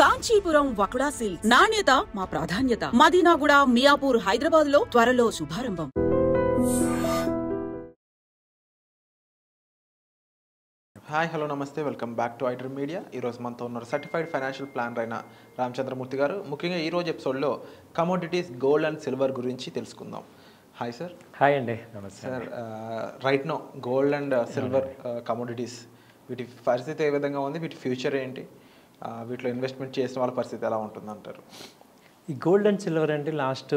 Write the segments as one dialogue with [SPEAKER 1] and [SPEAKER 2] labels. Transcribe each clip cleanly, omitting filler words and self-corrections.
[SPEAKER 1] Kanchipuram వకుడా silks నాణ్యత మా ప్రాధాన్యత. మదీనాగూడ, మియాపూర్, హైదరాబాద్ లో త్వరలో శుభారంభం.
[SPEAKER 2] హాయ్ హలో నమస్తే, welcome back to iDream media. ఈరోజు మనతో ఉన్నారు సర్టిఫైడ్ ఫైనాన్షియల్ ప్లానర్ అయిన రామచంద్రమూర్తి గారు. ముఖ్యంగా ఈరోజు ఎపిసోడ్లో కమోడిటీస్ గోల్డ్ అండ్ సిల్వర్ గురించి తెలుసుకుందాం. Hi sir.
[SPEAKER 3] హాయ్ అండి, నమస్తే
[SPEAKER 2] sir. Right now gold and silver commodities, వీటి పరిస్థితి ఏ విధంగా ఉంది, వీటి ఫ్యూచర్ ఏంటి, వీటిలో ఇన్వెస్ట్మెంట్ చేసిన వాళ్ళ పరిస్థితి ఎలా ఉంటుందంటారు?
[SPEAKER 3] ఈ గోల్డ్ అండ్ సిల్వర్ అంటే లాస్ట్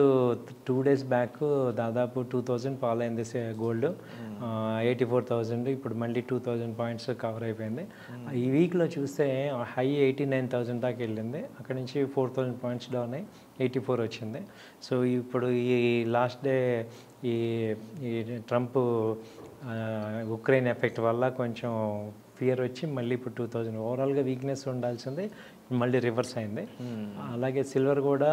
[SPEAKER 3] 2 days బ్యాక్ దాదాపు 2000 ఫాల్ అయింది గోల్డ్. 84,000, ఇప్పుడు మళ్ళీ 2000 పాయింట్స్ కవర్ అయిపోయింది. ఈ వీక్లో చూస్తే హై 89,000 దాకా వెళ్ళింది. అక్కడ నుంచి 4,000 పాయింట్స్ డౌన్ అయ్యి 84 వచ్చింది. సో ఇప్పుడు ఈ లాస్ట్ డే ఈ ట్రంప్ ఉక్రెయిన్ ఎఫెక్ట్ వల్ల కొంచెం ఫియర్ వచ్చి మళ్ళీ ఇప్పుడు 2000 ఓవరాల్గా వీక్నెస్ ఉండాల్సింది, మళ్ళీ రివర్స్ అయింది. అలాగే సిల్వర్ కూడా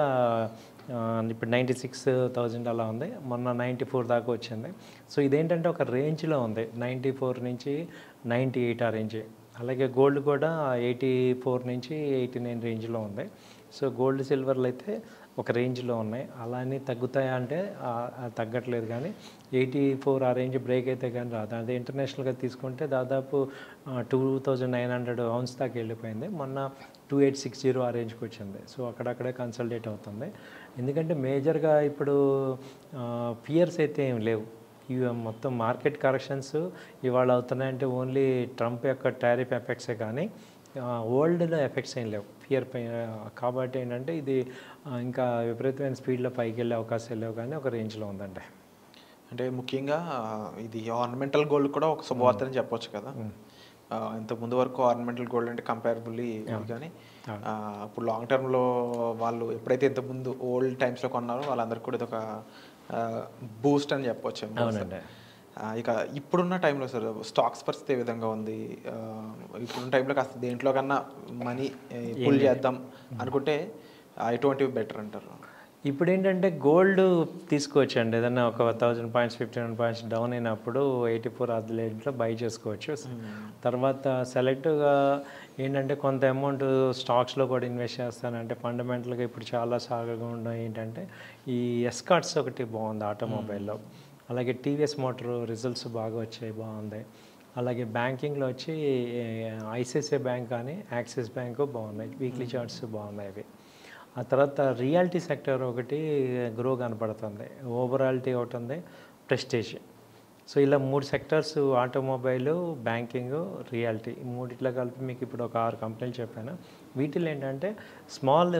[SPEAKER 3] ఇప్పుడు 96,000 అలా ఉంది, మొన్న 94 దాకా వచ్చింది. సో ఇదేంటంటే ఒక రేంజ్లో ఉంది, 94 నుంచి 98 ఆ రేంజ్. అలాగే గోల్డ్ కూడా 84 నుంచి 89 రేంజ్లో ఉంది. సో గోల్డ్ సిల్వర్లు అయితే ఒక రేంజ్లో ఉన్నాయి. అలా అని తగ్గుతాయా అంటే తగ్గట్లేదు, కానీ 84 ఆ రేంజ్ బ్రేక్ అయితే కానీ రాదు. అదే ఇంటర్నేషనల్గా తీసుకుంటే దాదాపు 2,900 ounce దాకా వెళ్ళిపోయింది. మొన్న 2,860 ఆ రేంజ్కి వచ్చింది. సో అక్కడక్కడే కన్సల్టేట్ అవుతుంది. ఎందుకంటే మేజర్గా ఇప్పుడు ఫియర్స్ అయితే ఏం లేవు. ఇవి మొత్తం మార్కెట్ కరెక్షన్స్ ఇవాళ అవుతున్నాయంటే ఓన్లీ ట్రంప్ యొక్క టారిఫ్ ఎఫెక్ట్సే, కానీ వరల్డ్లో ఎఫెక్ట్స్ ఏం లేవు ఫియర్ పై. కాబట్టి ఏంటంటే ఇది ఇంకా విపరీతమైన స్పీడ్లో పైకి వెళ్ళే అవకాశాలు లేవు, కానీ ఒక రేంజ్లో ఉందండి.
[SPEAKER 2] అంటే ముఖ్యంగా ఇది ఆర్నమెంటల్ గోల్డ్ కూడా ఒక శుభవార్త అని చెప్పొచ్చు కదా. ఇంతకు ముందు వరకు ఆర్నమెంటల్ గోల్డ్ అంటే కంపేరబుల్లీ, కానీ ఇప్పుడు లాంగ్ టర్మ్లో వాళ్ళు ఎప్పుడైతే ఇంతకుముందు ఓల్డ్ టైమ్స్లో కొన్నారో వాళ్ళందరికీ కూడా ఇది ఒక బూస్ట్ అని చెప్పొచ్చు.
[SPEAKER 3] అవునండి.
[SPEAKER 2] ఇక ఇప్పుడున్న టైంలో సార్ స్టాక్స్ పరిస్థితి ఏ విధంగా ఉంది? ఇప్పుడున్న టైంలో కాస్త దేంట్లో కన్నా మనీ పుల్ చేద్దాం అనుకుంటే ఎటువంటివి బెటర్ అంటారు?
[SPEAKER 3] ఇప్పుడు ఏంటంటే గోల్డ్ తీసుకోవచ్చండి, ఏదన్నా ఒక 1,000 పాయింట్స్ 1,500 పాయింట్స్ డౌన్ అయినప్పుడు 84 ఆ రేంజ్లో బై చేసుకోవచ్చు. తర్వాత సెలెక్ట్గా ఏంటంటే కొంత అమౌంట్ స్టాక్స్లో కూడా ఇన్వెస్ట్ చేస్తానంటే ఫండమెంటల్గా ఇప్పుడు చాలా సాగుగా ఉన్నాయి. ఏంటంటే ఈ ఎస్కార్ట్స్ ఒకటి బాగుంది ఆటోమొబైల్లో. అలాగే టీవీఎస్ మోటార్ రిజల్ట్స్ బాగా వచ్చాయి, బాగుంది. అలాగే బ్యాంకింగ్లో వచ్చి ఐసిఐసిఐ బ్యాంక్ కానీ యాక్సిస్ బ్యాంకు బాగున్నాయి, వీక్లీ చార్ట్స్ బాగున్నాయి అవి. ఆ తర్వాత రియాలిటీ సెక్టర్ ఒకటి గ్రో కనపడుతుంది, ఓవరాలిటీ ఒకటి ఉంది, ప్రెస్టేజ్. సో ఇలా 3 సెక్టర్స్, ఆటోమొబైల్, బ్యాంకింగ్, రియాలిటీ, ఈ మూడిట్లో కలిపి మీకు ఇప్పుడు ఒక 6 కంపెనీలు చెప్పాను. వీటిలో ఏంటంటే స్మాల్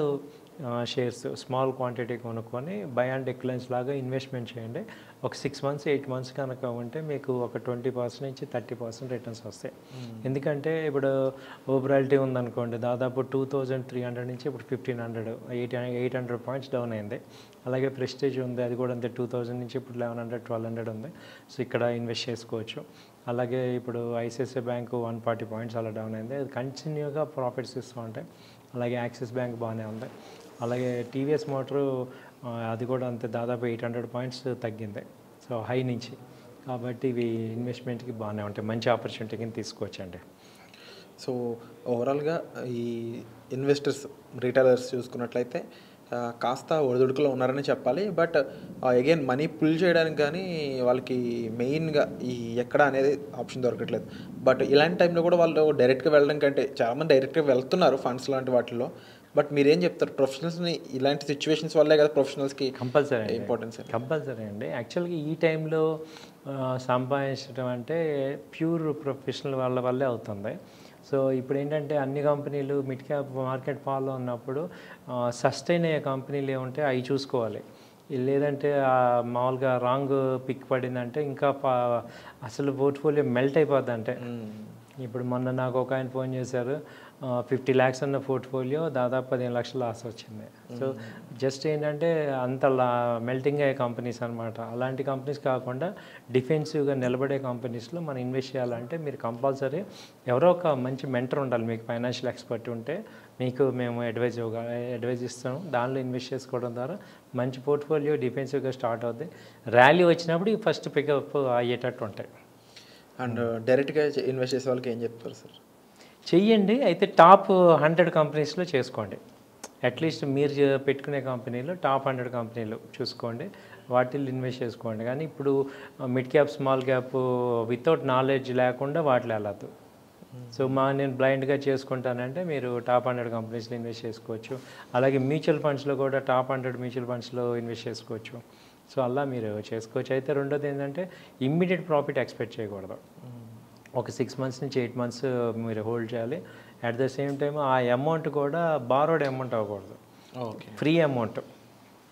[SPEAKER 3] షేర్స్, స్మాల్ క్వాంటిటీ కొనుక్కొని బై అండ్ డిక్లైన్స్ లాగా ఇన్వెస్ట్మెంట్ చేయండి. ఒక 6 months 8 months కనుక ఉంటే మీకు ఒక 20% నుంచి 30% రిటర్న్స్ వస్తాయి. ఎందుకంటే ఇప్పుడు ఓవరాలిటీ ఉందనుకోండి, దాదాపు 2,300 నుంచి ఇప్పుడు 1,500, 800 పాయింట్స్ డౌన్ అయింది. అలాగే ప్రెస్టేజ్ ఉంది, అది కూడా అంతే, 2,000 నుంచి ఇప్పుడు 1,100 1,200 ఉంది. సో ఇక్కడ ఇన్వెస్ట్ చేసుకోవచ్చు. అలాగే ఇప్పుడు ఐసిఐసిఐ బ్యాంకు 140 పాయింట్స్ అలా డౌన్ అయింది, అది కంటిన్యూగా ప్రాఫిట్స్ ఇస్తూ ఉంటాయి. అలాగే యాక్సిస్ బ్యాంక్ బాగానే ఉంది. అలాగే టీవీఎస్ మోటారు అది కూడా అంతే, దాదాపు 800 పాయింట్స్ తగ్గింది, సో హై నుంచి. కాబట్టి ఇవి ఇన్వెస్ట్మెంట్కి బాగానే ఉంటాయి, మంచి ఆపర్చునిటీ కింద తీసుకోవచ్చండి.
[SPEAKER 2] సో ఓవరాల్గా ఈ ఇన్వెస్టర్స్, రీటైలర్స్ చూసుకున్నట్లయితే కాస్త ఒడిదుడుకులో ఉన్నారని చెప్పాలి. బట్ అగైన్ మనీ పుల్ చేయడానికి కానీ వాళ్ళకి మెయిన్గా ఈ ఎక్కడ అనేది ఆప్షన్ దొరకట్లేదు. బట్ ఇలాంటి టైంలో కూడా వాళ్ళు డైరెక్ట్గా వెళ్ళడం కంటే చాలామంది డైరెక్ట్గా వెళ్తున్నారు ఫండ్స్ లాంటి వాటిల్లో. బట్ మీరేం చెప్తారు? ప్రొఫెషనల్స్ని ఇలాంటి సిచ్యువేషన్స్ వల్లే కదా ప్రొఫెషనల్స్కి
[SPEAKER 3] కంపల్సరీ
[SPEAKER 2] ఇంపార్టెన్స్.
[SPEAKER 3] కంపల్సరీ అండి. యాక్చువల్గా ఈ టైంలో సంపాదించడం అంటే ప్యూర్ ప్రొఫెషనల్ వాళ్ళ వల్లే అవుతుంది. సో ఇప్పుడు ఏంటంటే అన్ని కంపెనీలు మిడ్ క్యాప్ మార్కెట్ ఫాలో ఉన్నప్పుడు సస్టైన్ అయ్యే కంపెనీలు ఏముంటే అవి చూసుకోవాలి. లేదంటే మామూలుగా రాంగ్ పిక్ పడిందంటే ఇంకా అసలు పోర్ట్ఫోలియో మెల్ట్ అయిపోద్ది. అంటే ఇప్పుడు మొన్న నాకు ఒక ఆయన ఫోన్ చేశారు, 50 lakhs అన్న పోర్ట్ఫోలియో దాదాపు 15 లక్షల లాస్ వచ్చింది. సో జస్ట్ ఏంటంటే అంత మెల్టింగ్ అయ్యే కంపెనీస్ అనమాట. అలాంటి కంపెనీస్ కాకుండా డిఫెన్సివ్గా నిలబడే కంపెనీస్లో మనం ఇన్వెస్ట్ చేయాలంటే మీరు కంపల్సరీ ఎవరో ఒక మంచి మెంటర్ ఉండాలి. మీకు ఫైనాన్షియల్ ఎక్స్పర్ట్ ఉంటే మీకు మేము అడ్వైజ్ ఇస్తాము. దానిలో ఇన్వెస్ట్ చేసుకోవడం ద్వారా మంచి పోర్ట్ఫోలియో డిఫెన్సివ్గా స్టార్ట్ అవుతుంది. ర్యాలీ వచ్చినప్పుడు ఫస్ట్ పికప్ అయ్యేటట్టు ఉంటాయి.
[SPEAKER 2] అండ్ డైరెక్ట్గా ఇన్వెస్ట్ చేసే వాళ్ళకి ఏం చెప్తారు సార్?
[SPEAKER 3] చెయ్యండి. అయితే టాప్ 100 కంపెనీస్లో చేసుకోండి. అట్లీస్ట్ మీరు పెట్టుకునే కంపెనీలో టాప్ 100 కంపెనీలు చూసుకోండి, వాటిల్లో ఇన్వెస్ట్ చేసుకోండి. కానీ ఇప్పుడు mid cap, small cap without knowledge లేకుండా వాటిలో వెళ్ళద్దు. సో నేను బ్లైండ్గా చేసుకుంటానంటే మీరు టాప్ 100 కంపెనీస్లో ఇన్వెస్ట్ చేసుకోవచ్చు. అలాగే మ్యూచువల్ ఫండ్స్లో కూడా టాప్ 100 మ్యూచువల్ ఫండ్స్లో ఇన్వెస్ట్ చేసుకోవచ్చు. సో అలా మీరు చేసుకోవచ్చు. అయితే రెండోది ఏంటంటే ఇమ్మీడియట్ ప్రాఫిట్ ఎక్స్పెక్ట్ చేయకూడదు. ఒక 6 months నుంచి 8 months మీరు హోల్డ్ చేయాలి. అట్ ద సేమ్ టైం ఆ అమౌంట్ కూడా బారోడ్ అమౌంట్ అవ్వకూడదు, ఫ్రీ అమౌంట్.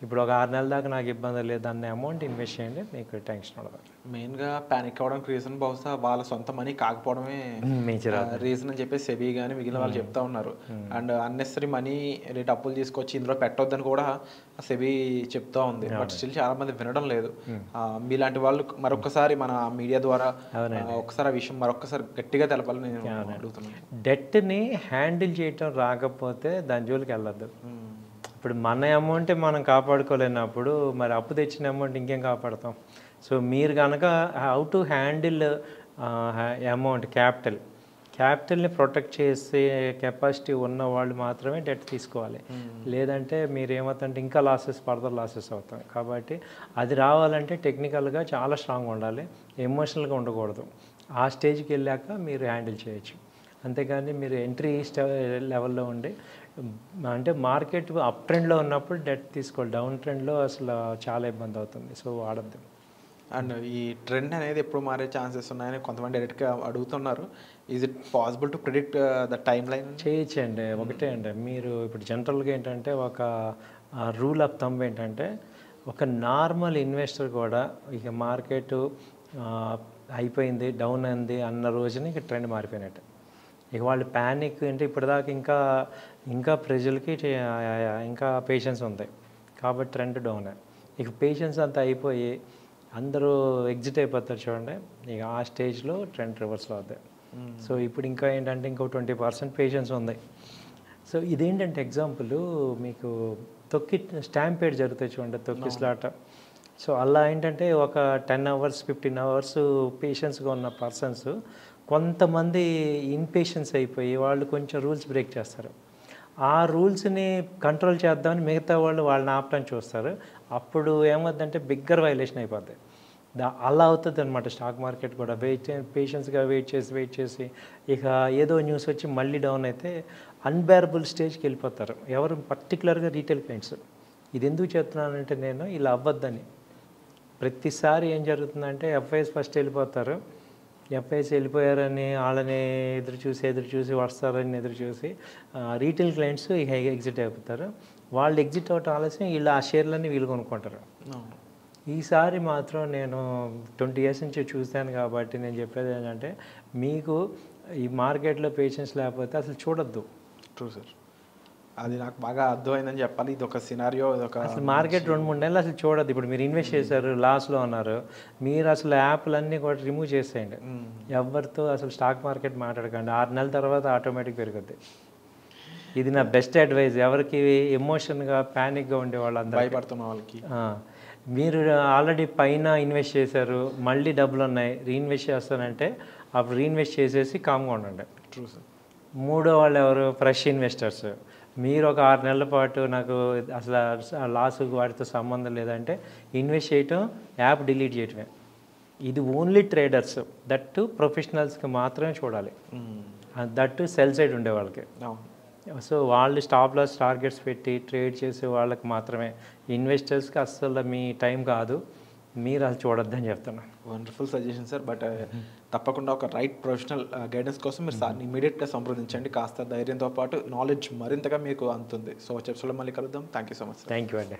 [SPEAKER 3] ఇప్పుడు ఒక 6 నెలల దాకా నాకు ఇబ్బంది లేదు అన్న అమౌంట్ ఇన్వెస్ట్ చేయండి, మీకు టెన్షన్ ఉండదు.
[SPEAKER 2] మెయిన్గా ప్యానిక్ అవ్వడానికి రీజన్ బహుశా వాళ్ళ సొంత మనీ కాకపోవడమే రీజన్ అని చెప్పి సెబీ కానీ మిగిలిన వాళ్ళు చెప్తా ఉన్నారు. అండ్ అన్నెసరీ మనీ రేట్ అప్పులు తీసుకొచ్చి ఇందులో పెట్టొద్దని కూడా సెబీ చెప్తా ఉంది. బట్ స్టిల్ చాలా మంది వినడం లేదు. మీలాంటి వాళ్ళు మరొకసారి మన మీడియా ద్వారా ఒకసారి ఆ విషయం మరొకసారి గట్టిగా తెలపాలని నేను అడుగుతున్నాను.
[SPEAKER 3] డెట్ని హ్యాండిల్ చేయటం రాకపోతే దాని జోలికి వెళ్ళొద్దు. ఇప్పుడు మన అమౌంటే మనం కాపాడుకోలేనప్పుడు మరి అప్పు తెచ్చిన అమౌంట్ ఇంకేం కాపాడుతాం? సో మీరు కనుక హౌ టు హ్యాండిల్ అమౌంట్, క్యాపిటల్ని ప్రొటెక్ట్ చేసే కెపాసిటీ ఉన్న వాళ్ళు మాత్రమే డెట్ తీసుకోవాలి. లేదంటే మీరు ఏమవుతుంటే ఇంకా ఫర్దర్ లాసెస్ అవుతాం. కాబట్టి అది రావాలంటే టెక్నికల్గా చాలా స్ట్రాంగ్ ఉండాలి, ఎమోషనల్గా ఉండకూడదు. ఆ స్టేజ్కి వెళ్ళాక మీరు హ్యాండిల్ చేయొచ్చు. అంతేగాని మీరు ఎంట్రీ లెవెల్లో ఉండి అంటే మార్కెట్ అప్ ట్రెండ్లో ఉన్నప్పుడు డెట్ తీసుకోవాలి, డౌన్ ట్రెండ్లో అసలు చాలా ఇబ్బంది అవుతుంది. సో వాడద్దు.
[SPEAKER 2] అండ్ ఈ ట్రెండ్ అనేది ఎప్పుడు మారే ఛాన్సెస్ ఉన్నాయని కొంతమంది డైరెక్ట్గా అడుగుతున్నారు. Is it possible to predict the time line?
[SPEAKER 3] చేయొచ్చండి. ఒకటే అండి, మీరు ఇప్పుడు జనరల్గా ఏంటంటే ఒక రూల్ ఆఫ్ థంబ్ ఏంటంటే ఒక నార్మల్ ఇన్వెస్టర్ కూడా ఇక మార్కెట్ అయిపోయింది, డౌన్ అయింది అన్న రోజున ఇక ట్రెండ్ మారిపోయినట్టు. ఇక వాళ్ళు ప్యానిక్ అంటే ఇప్పటిదాకా ఇంకా ప్రజలకి ఇంకా పేషెన్స్ ఉంది కాబట్టి ట్రెండ్ డౌన్. ఇక పేషెన్స్ అంతా అయిపోయి అందరూ ఎగ్జిట్ అయిపోతారు చూడండి, ఇక ఆ స్టేజ్లో ట్రెండ్ రివర్స్లో అవుతాయి. సో ఇప్పుడు ఇంకా ఏంటంటే ఇంకో 20% పేషెన్స్ ఉంది. సో ఇదేంటంటే ఎగ్జాంపుల్ మీకు స్టాంపేడ్ జరుగుతాయి చూడండి, తొక్కిస్లాట. సో అలా ఏంటంటే ఒక 10 hours 15 hours పేషెన్స్గా ఉన్న పర్సన్స్ కొంతమంది ఇన్పేషెన్స్ అయిపోయి వాళ్ళు కొంచెం రూల్స్ బ్రేక్ చేస్తారు. ఆ రూల్స్ని కంట్రోల్ చేద్దామని మిగతా వాళ్ళు వాళ్ళని ఆపడానికి చూస్తారు. అప్పుడు ఏమవుతుందంటే బిగ్గర్ వైలేషన్ అయిపోద్ది. అలా అవుతుంది అనమాట స్టాక్ మార్కెట్ కూడా. పేషెన్స్గా వెయిట్ చేసి ఇక ఏదో న్యూస్ వచ్చి మళ్ళీ డౌన్ అయితే అన్బేరబుల్ స్టేజ్కి వెళ్ళిపోతారు. ఎవరు పర్టికులర్గా రీటైల్ క్లయింట్స్. ఇది ఎందుకు చెప్తున్నానంటే నేను ఇలా అవ్వద్దని. ప్రతిసారి ఏం జరుగుతుందంటే ఎఫ్ఐఎస్ ఫస్ట్ వెళ్ళిపోతారు, ఎఫ్ఐఎస్ వెళ్ళిపోయారని వాళ్ళని ఎదురు చూసి వస్తారని ఎదురు చూసి రీటైల్ క్లయింట్స్ ఎగ్జిట్ అయిపోతారు. వాళ్ళు ఎగ్జిట్ అవ్వటం ఆలస్యం, వీళ్ళు ఆ షేర్లన్నీ వీళ్ళు కొనుక్కుంటారు. ఈసారి మాత్రం నేను 20 years నుంచి చూశాను కాబట్టి నేను చెప్పేది ఏంటంటే మీకు ఈ మార్కెట్లో పేషెన్స్ లేకపోతే అసలు చూడొద్దు.
[SPEAKER 2] ట్రూ సార్, అది నాకు బాగా అర్థమైందని చెప్పాలి. ఇది ఒక సినారియో,
[SPEAKER 3] అసలు మార్కెట్ 2-3 నెలలు అసలు చూడద్దు. ఇప్పుడు మీరు ఇన్వెస్ట్ చేశారు, లాస్లో ఉన్నారు, మీరు అసలు యాప్లన్నీ కూడా రిమూవ్ చేసేయండి. ఎవరితో అసలు స్టాక్ మార్కెట్ మాట్లాడకండి. 6 నెలల తర్వాత ఆటోమేటిక్ పెరుగుద్ది. ఇది నా బెస్ట్ అడ్వైజ్. ఎవరికి ఎమోషన్గా ప్యానిక్గా ఉండే వాళ్ళందరూ,
[SPEAKER 2] భయపడుతున్న వాళ్ళకి.
[SPEAKER 3] మీరు ఆల్రెడీ పైన ఇన్వెస్ట్ చేశారు, మళ్ళీ డబ్బులు ఉన్నాయి, రీఇన్వెస్ట్ చేస్తానంటే అప్పుడు రీఇన్వెస్ట్ చేసేసి కామ్గా ఉండండి.
[SPEAKER 2] True sir.
[SPEAKER 3] మూడో వాళ్ళు ఎవరు? Fresh investors. మీరు ఒక 6 నెలల పాటు నాకు అసలు లాస్ వాటితో సంబంధం లేదంటే ఇన్వెస్ట్ చేయటం, యాప్ డిలీట్ చేయటమే. ఇది ఓన్లీ ట్రేడర్స్, దట్టు ప్రొఫెషనల్స్కి మాత్రమే చూడాలి, దట్టు సెల్ సైడ్ ఉండే వాళ్ళకి. సో వాళ్ళు స్టాప్ లాస్ టార్గెట్స్ పెట్టి ట్రేడ్ చేసే వాళ్ళకి మాత్రమే. ఇన్వెస్టర్స్కి అస్సలు మీ టైం కాదు, మీరు అది చూడొద్దని చెప్తున్నాను.
[SPEAKER 2] Wonderful suggestion sir. బట్ తప్పకుండా ఒక రైట్ ప్రొఫెషనల్ గైడెన్స్ కోసం మీరు సార్ని ఇమీడియట్గా సంప్రదించండి. కాస్త ధైర్యంతో పాటు నాలెడ్జ్ మరింతగా మీకు అందుతుంది. సో వచ్చే ఎపిసోడ్లో మళ్ళీ కలుద్దాం. Thank you so much.
[SPEAKER 3] Thank you అండి.